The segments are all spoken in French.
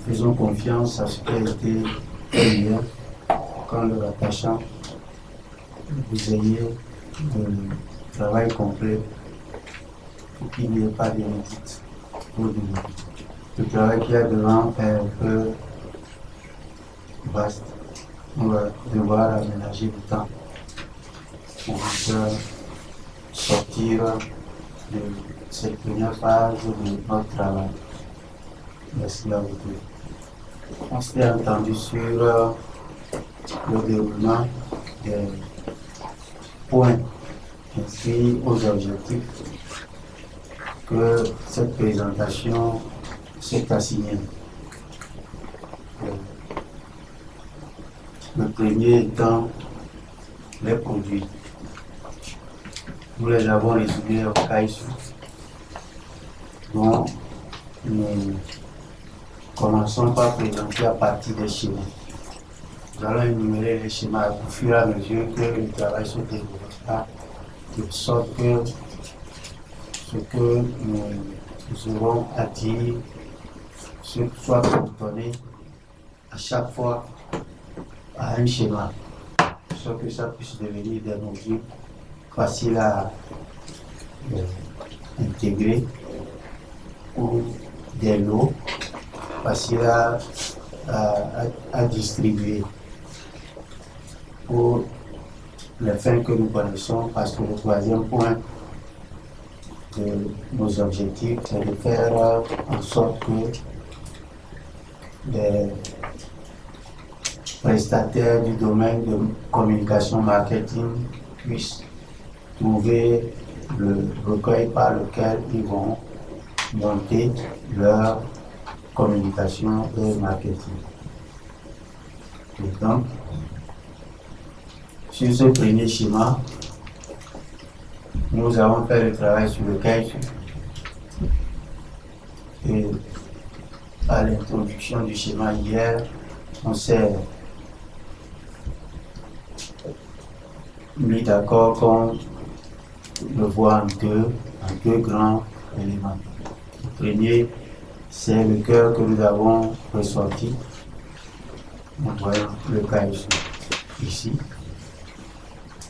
faisons confiance à ce qui a été fait hier, quand le rattachant, vous ayez le travail complet pour qu'il n'y ait pas d'inédite. Le travail qu'il y a devant est un peu vaste. On va devoir aménager du temps pour sortir de cette première phase de notre travail. Merci à vous deux. On s'est entendu sur le déroulement des points inscrits aux objectifs que cette présentation s'est assignée. Le premier étant les produits. Nous les avons résumés au CAISU, dont nous commençons par présenter à partir des schémas. Nous allons énumérer les schémas au fur et à mesure que le travail se développera, de sorte que ce que nous aurons à dire soit coordonné à chaque fois à un schéma, de sorte que ça puisse devenir des modules faciles à intégrer ou des lots faciles à distribuer pour les fins que nous connaissons, parce que le troisième point de nos objectifs, c'est de faire en sorte que les prestataires du domaine de communication marketing puissent trouver le recueil par lequel ils vont monter leur communication et marketing. Et donc, sur ce premier schéma, nous avons fait le travail sur le CAISU. Et à l'introduction du schéma hier, on s'est mis d'accord qu'on le voit en deux grands éléments. Le premier, c'est le cœur que nous avons ressorti. Nous voyons le CAISU ici.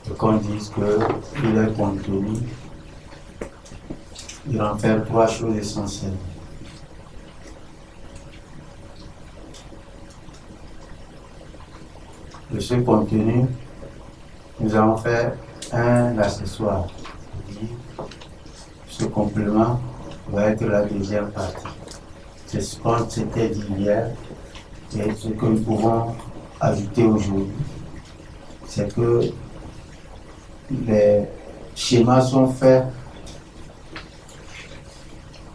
Et qu'on dise qu'il est contenu, il en fait trois choses essentielles. De ce contenu, nous avons fait un accessoire. Ce complément va être la deuxième partie. C'est ce qu'on s'était dit hier et ce que nous pouvons ajouter aujourd'hui. C'est que les schémas sont faits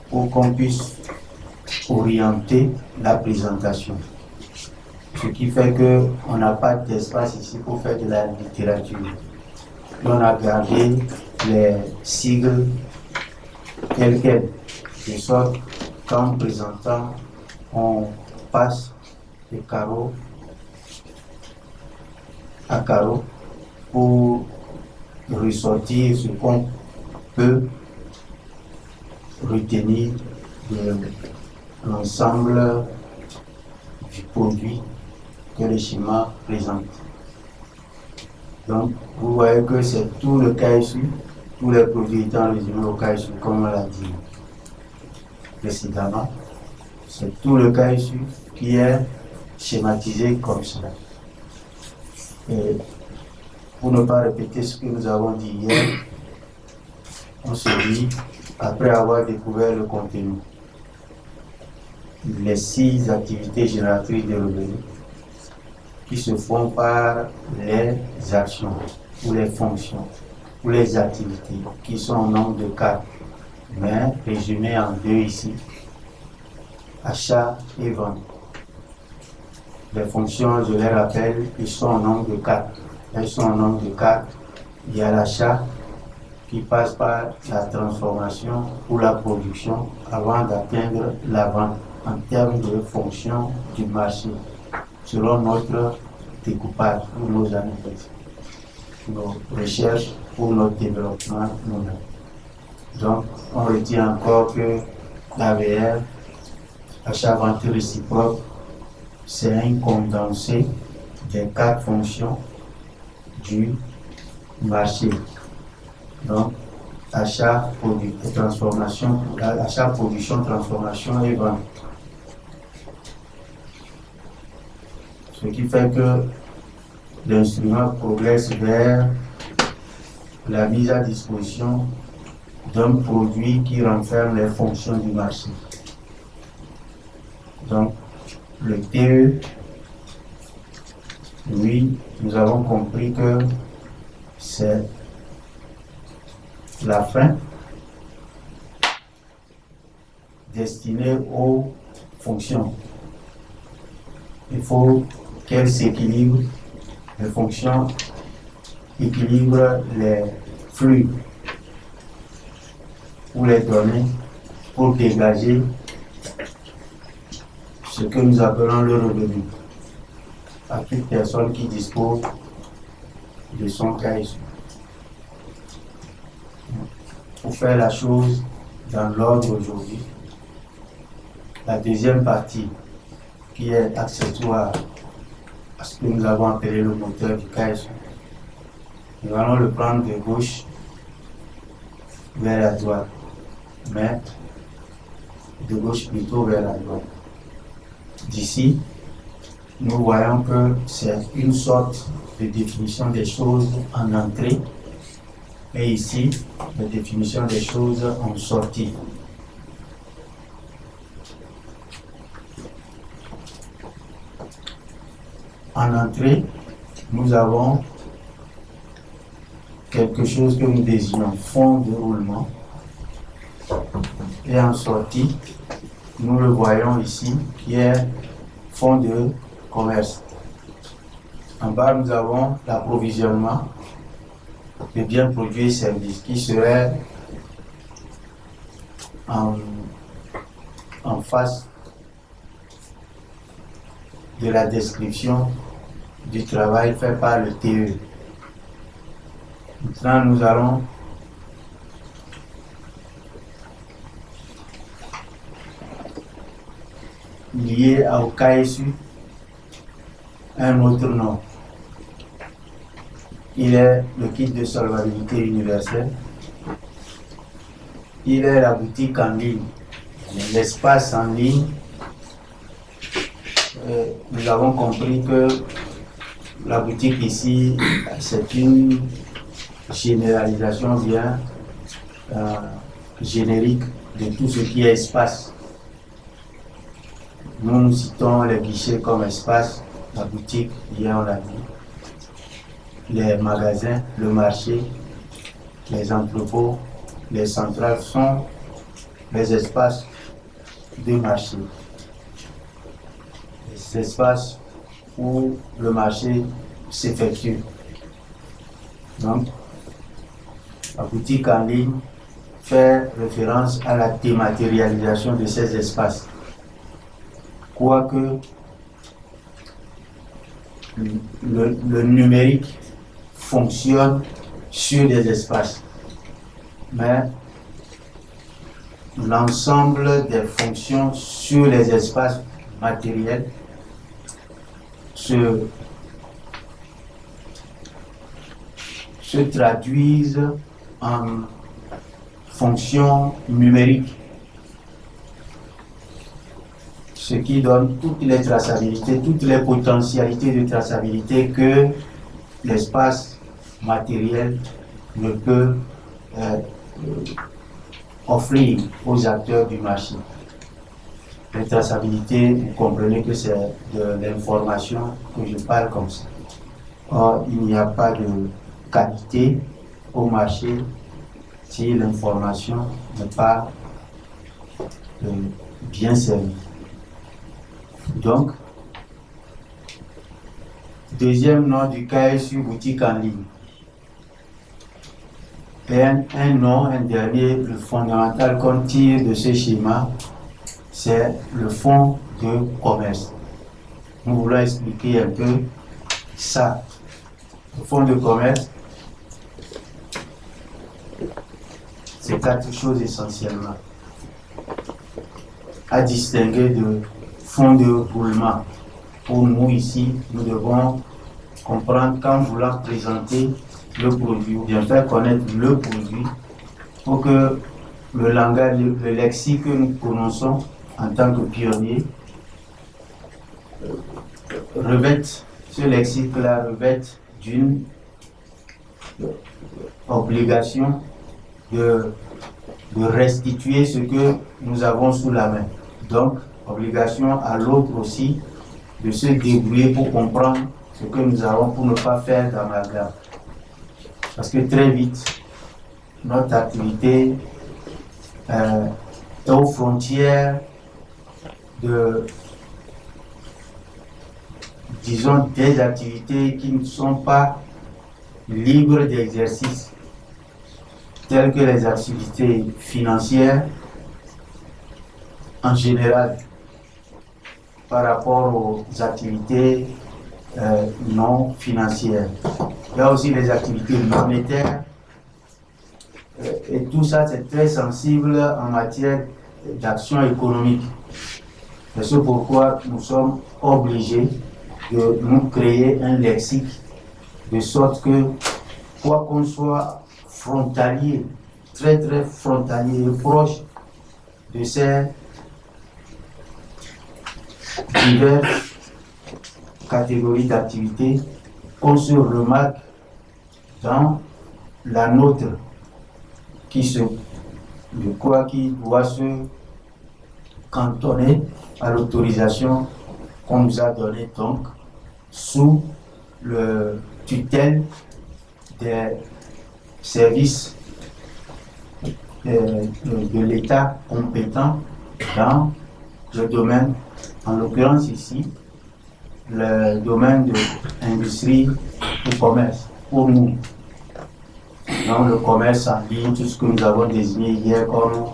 pour qu'on puisse orienter la présentation. Ce qui fait qu'on n'a pas d'espace ici pour faire de la littérature. Et on a gardé les sigles tels quels, de sorte qu'en présentant, on passe de carreau à carreau pour ressortir ce qu'on peut retenir de l'ensemble du produit que le schéma présente. Donc, vous voyez que c'est tout le CAISU, tous les produits étant résumés au CAISU, comme on l'a dit précédemment. C'est tout le CAISU qui est schématisé comme cela. Et pour ne pas répéter ce que nous avons dit hier, on se dit, après avoir découvert le contenu, les 6 activités génératrices de revenus qui se font par les actions ou les fonctions ou les activités qui sont au nombre de 4, mais résumées en 2 ici, achat et vente. Les fonctions, je les rappelle, ils sont au nombre de 4. Elles sont au nombre de 4. Il y a l'achat qui passe par la transformation ou la production avant d'atteindre la vente en termes de fonction du marché, selon notre découpage ou nos analyses, nos recherches ou notre développement nous-mêmes. Donc, on retient encore que l'AVR achat-vente réciproque, c'est un condensé des 4 fonctions du marché. Donc, achat, transformation, achat, production, transformation et vente. Ce qui fait que l'instrument progresse vers la mise à disposition d'un produit qui renferme les fonctions du marché. Donc, le TE, lui, nous avons compris que c'est la fin destinée aux fonctions. Il faut qu'elles s'équilibrent, les fonctions équilibrent les flux ou les données pour dégager ce que nous appelons le revenu à toute personne qui dispose de son KSU. Pour faire la chose dans l'ordre aujourd'hui, la deuxième partie qui est accessoire à ce que nous avons appelé le moteur du KSU, nous allons le prendre de gauche vers la droite, mais de gauche plutôt vers la droite. D'ici, nous voyons que c'est une sorte de définition des choses en entrée, et ici, la définition des choses en sortie. En entrée, nous avons quelque chose que nous désignons fonds de roulement. Et en sortie, nous le voyons ici, qui est fonds de commerce. En bas, nous avons l'approvisionnement de biens, produits et services qui serait en face de la description du travail fait par le TE. Maintenant, nous allons lier au KSU un autre nom. Il est le kit de solvabilité universelle. Il est la boutique en ligne, l'espace en ligne. Nous avons compris que la boutique ici, c'est une généralisation bien générique de tout ce qui est espace. Nous citons les guichets comme espace, la boutique, hier on l'a dit, les magasins, le marché, les entrepôts, les centrales sont les espaces de marché. Les espaces où le marché s'effectue. Donc, la boutique en ligne fait référence à la dématérialisation de ces espaces. Quoique le numérique fonctionne sur les espaces, mais l'ensemble des fonctions sur les espaces matériels se traduisent en fonctions numériques, ce qui donne toutes les traçabilités, toutes les potentialités de traçabilité que l'espace matériel ne peut offrir aux acteurs du marché. La traçabilité, vous comprenez que c'est de l'information que je parle comme ça. Or, il n'y a pas de qualité au marché si l'information n'est pas bien servie. Donc, deuxième nom du KSU, boutique en ligne. Et un nom, un dernier, le fondamental qu'on tire de ce schéma, c'est le fonds de commerce. Nous voulons expliquer un peu ça. Le fonds de commerce, c'est 4 choses essentiellement. à distinguer de fonds de roulement. Pour nous ici, nous devons comprendre qu'en voulant présenter le produit ou bien faire connaître le produit, pour que le langage, le lexique que nous prononçons en tant que pionniers revête, ce lexique-là revête d'une obligation de restituer ce que nous avons sous la main. Donc, obligation à l'autre aussi de se débrouiller pour comprendre ce que nous avons pour ne pas faire d'amalgame. Parce que très vite, notre activité est aux frontières de, disons, des activités qui ne sont pas libres d'exercice, telles que les activités financières en général par rapport aux activités non financières. Il y a aussi les activités monétaires et tout ça c'est très sensible en matière d'action économique. C'est ce pourquoi nous sommes obligés de nous créer un lexique de sorte que quoi qu'on soit frontalier, très très frontalier et proche de ces diverses catégories d'activités, qu'on se remarque dans la nôtre qui doit se cantonner à l'autorisation qu'on nous a donnée, donc sous le tutelle des services de l'État compétent dans le domaine, en l'occurrence ici, le domaine de l'industrie et commerce. Pour nous, dans le commerce en ligne, tout ce que nous avons désigné hier comme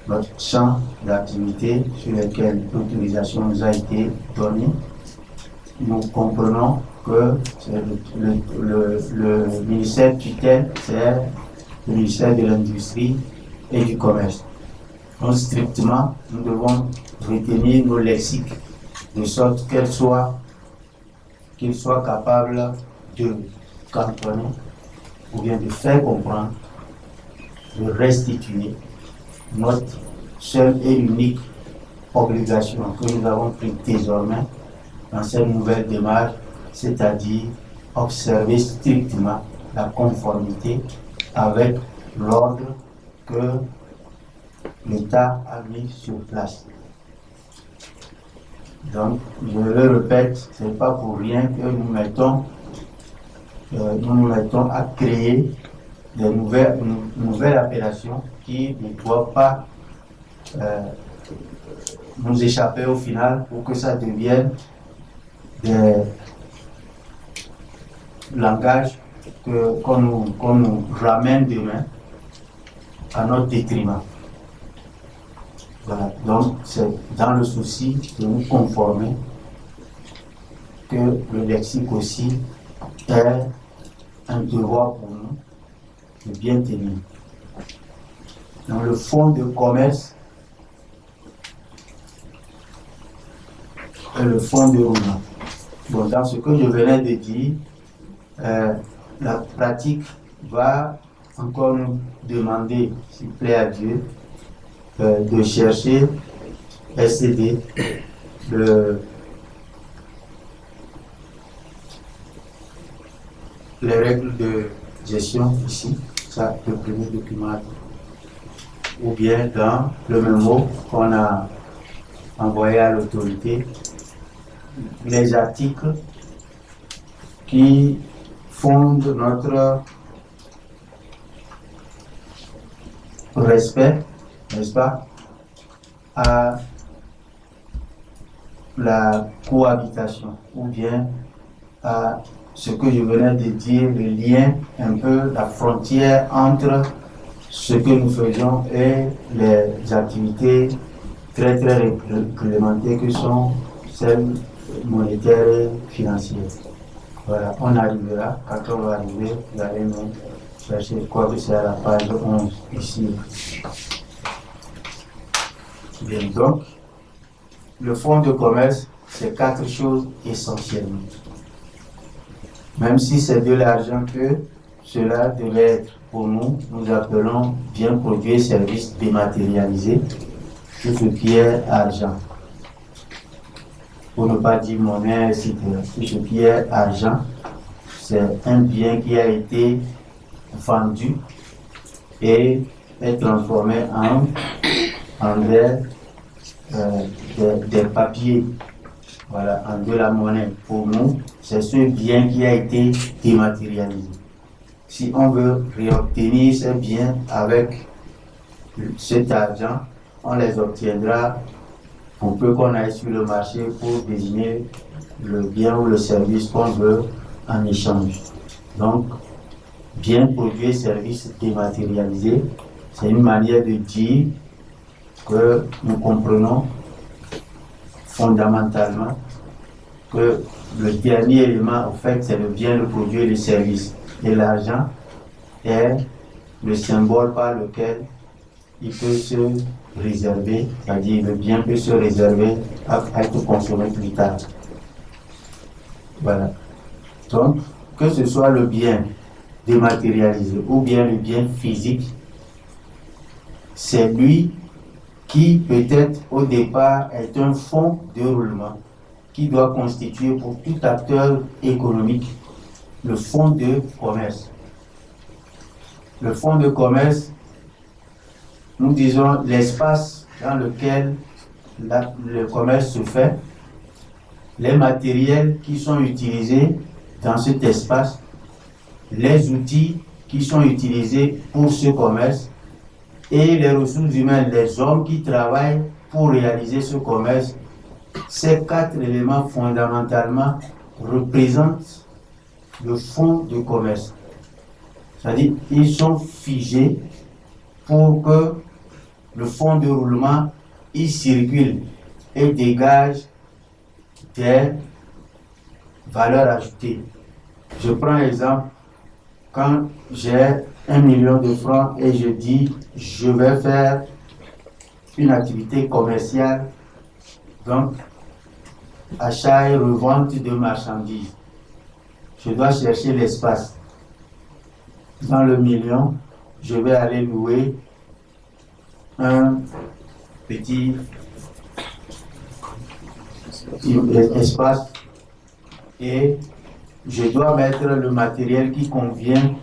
notre champ d'activité sur lequel l'autorisation nous a été donnée, nous comprenons que le ministère tutelle, c'est le ministère de l'Industrie et du Commerce. Donc strictement, nous devons retenir nos lexiques de sorte qu'ils soient capables de cantonner ou bien de faire comprendre, de restituer notre seule et unique obligation que nous avons prise désormais dans cette nouvelle démarche, c'est-à-dire observer strictement la conformité avec l'ordre que l'État a mis sur place. Donc, je le répète, ce n'est pas pour rien que nous nous mettons à créer une nouvelle appellation qui ne doit pas nous échapper au final pour que ça devienne des langages qu'on nous ramène demain à notre détriment. Voilà. Donc c'est dans le souci de nous conformer que le lexique aussi est un devoir pour nous de bien tenir. Dans le fonds de commerce et le fonds de roulement. Bon, dans ce que je venais de dire, la pratique va encore nous demander, s'il plaît à Dieu, de chercher SCD, les règles de gestion ici, ça, le premier document, ou bien dans le mémo qu'on a envoyé à l'autorité, les articles qui fondent notre respect, n'est-ce pas, à la cohabitation, ou bien à ce que je venais de dire, le lien, un peu la frontière entre ce que nous faisons et les activités très très réglementées que sont celles monétaires et financières. Voilà, on arrivera, quand on va arriver, vous allez nous chercher quoi que c'est à la page 11 ici. Bien, donc, le fonds de commerce, c'est 4 choses essentiellement. Même si c'est de l'argent que cela devait être pour nous, nous appelons bien produits et services dématérialisés, tout ce qui est argent. Pour ne pas dire monnaie, etc. Tout ce qui est argent, c'est un bien qui a été vendu et est transformé en des papiers, voilà, en de la monnaie. Pour nous, c'est ce bien qui a été dématérialisé. Si on veut réobtenir ces biens avec cet argent, on les obtiendra pour peu qu'on aille sur le marché pour désigner le bien ou le service qu'on veut en échange. Donc, bien produit et services dématérialisés, c'est une manière de dire que nous comprenons fondamentalement que le dernier élément, en fait, c'est le bien, le produit et le service. Et l'argent est le symbole par lequel il peut se réserver, c'est-à-dire le bien peut se réserver à être consommé plus tard. Voilà. Donc, que ce soit le bien dématérialisé ou bien le bien physique, c'est lui qui peut-être au départ est un fonds de roulement qui doit constituer pour tout acteur économique le fonds de commerce. Le fonds de commerce, nous disons l'espace dans lequel le commerce se fait, les matériels qui sont utilisés dans cet espace, les outils qui sont utilisés pour ce commerce et les ressources humaines, les hommes qui travaillent pour réaliser ce commerce. Ces 4 éléments fondamentalement représentent le fonds de commerce. C'est-à-dire ils sont figés pour que le fonds de roulement il circule et dégage des valeurs ajoutées. Je prends l'exemple, quand j'ai 1 million de francs et je dis je vais faire une activité commerciale, donc achat et revente de marchandises. Je dois chercher l'espace. Dans le million, je vais aller louer un petit espace et je dois mettre le matériel qui convient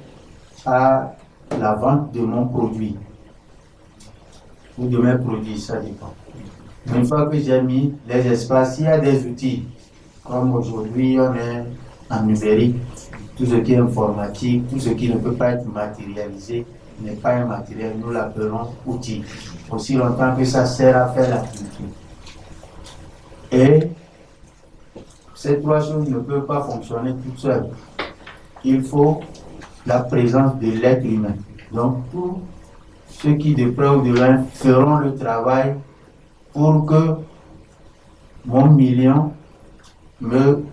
à la vente de mon produit ou de mes produits, ça dépend. Une fois que j'ai mis les espaces, il y a des outils, comme aujourd'hui on est en numérique, tout ce qui est informatique, tout ce qui ne peut pas être matérialisé n'est pas un matériel, nous l'appelons outil, aussi longtemps que ça sert à faire l'activité. Et ces 3 choses ne peuvent pas fonctionner toutes seules. Il faut la présence de l'être humain. Donc tous ceux qui de près ou de loin feront le travail pour que mon million me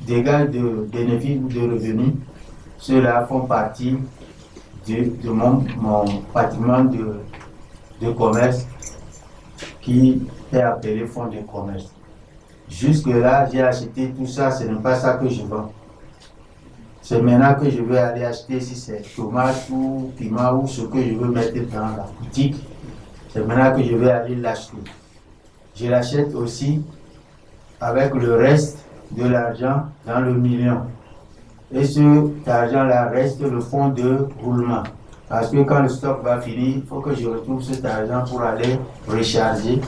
dégage de bénéfices ou de revenus. Ceux-là font partie de mon patrimoine de commerce qui est appelé fonds de commerce. Jusque-là, j'ai acheté tout ça, ce n'est pas ça que je vends. C'est maintenant que je vais aller acheter, si c'est tomate ou piment ou ce que je veux mettre dans la boutique, c'est maintenant que je vais aller l'acheter. Je l'achète aussi avec le reste de l'argent dans le million. Et cet argent-là reste le fonds de roulement. Parce que quand le stock va finir, il faut que je retrouve cet argent pour aller recharger.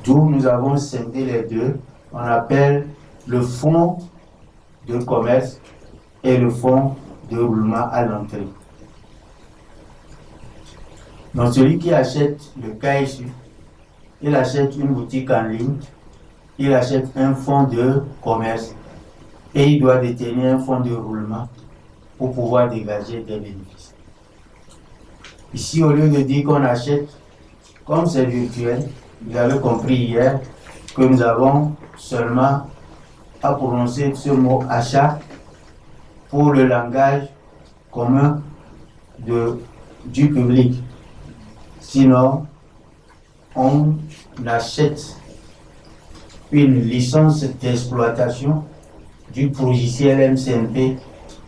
D'où nous avons scindé les deux. On appelle le fonds de commerce et le fonds de roulement à l'entrée. Donc celui qui achète le cas ici, il achète une boutique en ligne, il achète un fonds de commerce et il doit détenir un fonds de roulement pour pouvoir dégager des bénéfices. Ici, au lieu de dire qu'on achète, comme c'est virtuel, vous avez compris hier que nous avons seulement à prononcer ce mot achat pour le langage commun du public. Sinon, on achète une licence d'exploitation du logiciel MCNP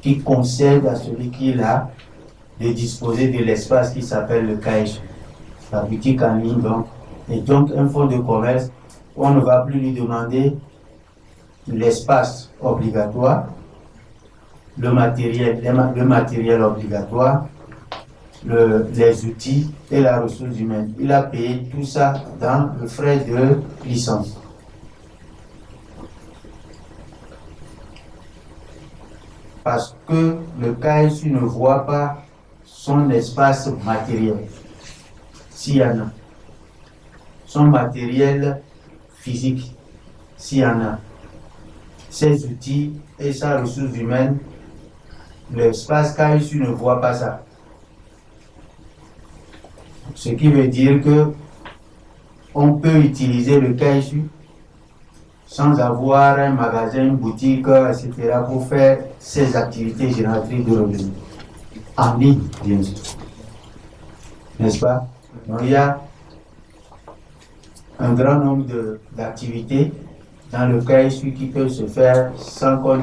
qui concède à celui qui l'a de disposer de l'espace qui s'appelle le KSU, la boutique en ligne donc. Et donc un fonds de commerce, on ne va plus lui demander l'espace obligatoire, le matériel obligatoire, les outils et la ressource humaine. Il a payé tout ça dans le frais de licence. Parce que le KSU ne voit pas son espace matériel, s'il y en a, son matériel physique, s'il y en a, ses outils et sa ressource humaine, l'espace KSU ne voit pas ça. Ce qui veut dire que on peut utiliser le KSU sans avoir un magasin, une boutique, etc. pour faire ses activités génératrices de revenus. En ligne, bien sûr. N'est-ce pas? Donc, il y a un grand nombre d'activités dans le KSU qui peuvent se faire sans qu'on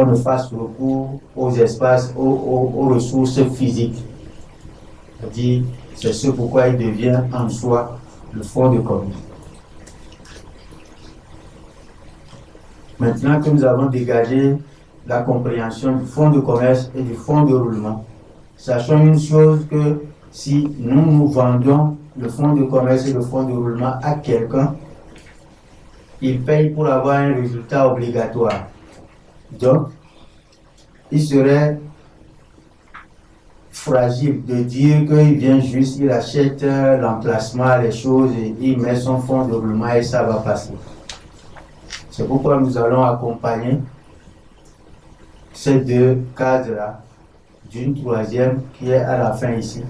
ne fasse recours aux espaces, aux ressources physiques. C'est-à-dire, c'est ce pourquoi il devient en soi le fonds de commerce. Maintenant que nous avons dégagé la compréhension du fonds de commerce et du fonds de roulement, sachons une chose, que si nous vendons le fonds de commerce et le fonds de roulement à quelqu'un, il paye pour avoir un résultat obligatoire. Donc, il serait fragile de dire qu'il vient juste, il achète l'emplacement, les choses, et il met son fonds de roulement et ça va passer. C'est pourquoi nous allons accompagner ces deux cases-là d'une troisième qui est à la fin ici.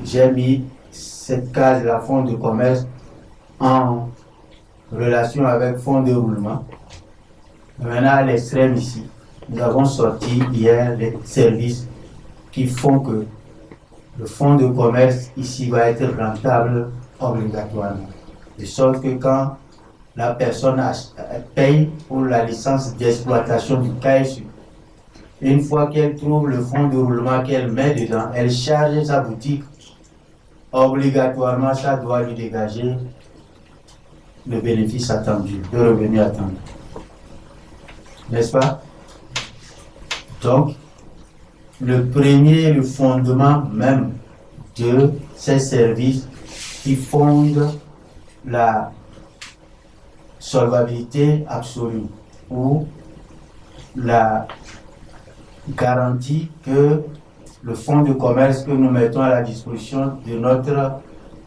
J'ai mis cette case-là, fonds de commerce, en relation avec fonds de roulement. Maintenant, à l'extrême ici, nous avons sorti hier les services qui font que le fonds de commerce ici va être rentable obligatoirement. De sorte que quand la personne paye pour la licence d'exploitation du KSU, une fois qu'elle trouve le fonds de roulement qu'elle met dedans, elle charge sa boutique, obligatoirement ça doit lui dégager le bénéfice attendu, le revenu attendu. N'est-ce pas? Donc, le fondement même de ces services qui fondent la solvabilité absolue ou la garantie que le fonds de commerce que nous mettons à la disposition de notre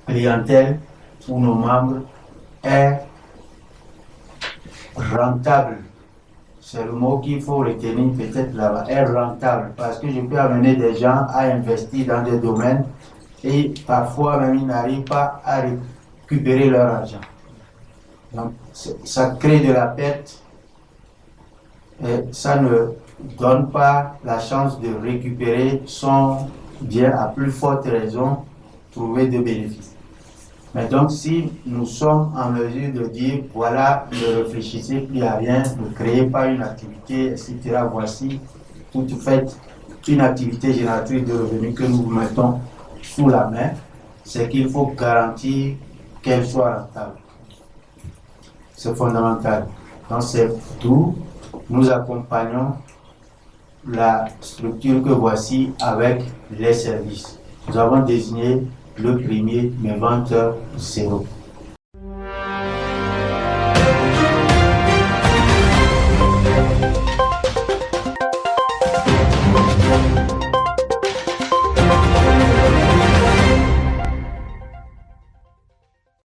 clientèle ou nos membres est rentable. C'est le mot qu'il faut retenir peut-être là-bas, est rentable, parce que je peux amener des gens à investir dans des domaines et parfois même ils n'arrivent pas à récupérer leur argent. Donc ça crée de la perte et ça ne donne pas la chance de récupérer son bien, à plus forte raison trouver de bénéfices. Mais donc si nous sommes en mesure de dire voilà, ne réfléchissez plus à rien, ne créez pas une activité, etc. Voici, vous faites une activité génératrice de revenus que nous vous mettons sous la main, c'est qu'il faut garantir qu'elle soit rentable. C'est fondamental. Donc c'est d'où nous accompagnons la structure que voici avec les services. Nous avons désigné le premier, mais vente zéro.